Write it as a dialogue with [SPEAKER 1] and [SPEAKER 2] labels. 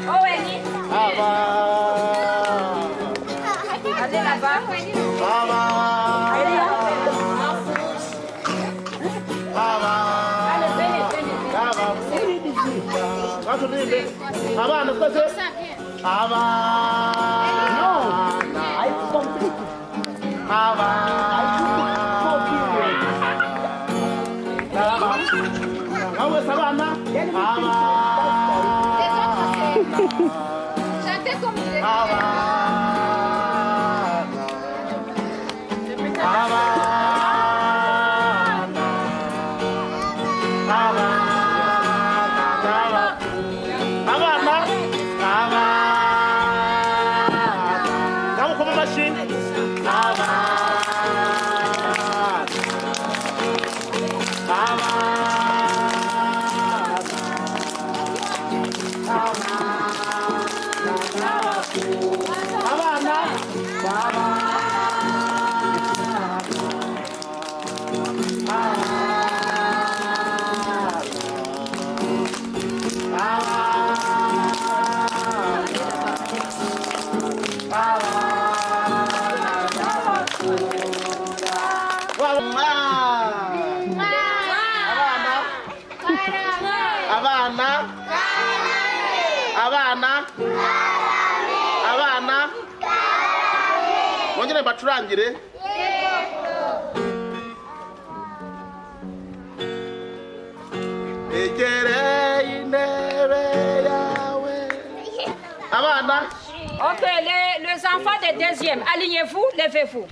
[SPEAKER 1] Oh, Wendy. Allez là-bas. Allez, venez.
[SPEAKER 2] Chantez comme vous voulez.
[SPEAKER 3] Abana wongere bacurangire egereye intebe yawe abana.
[SPEAKER 1] Ok, les enfants de deuxième, alignez-vous, levez-vous.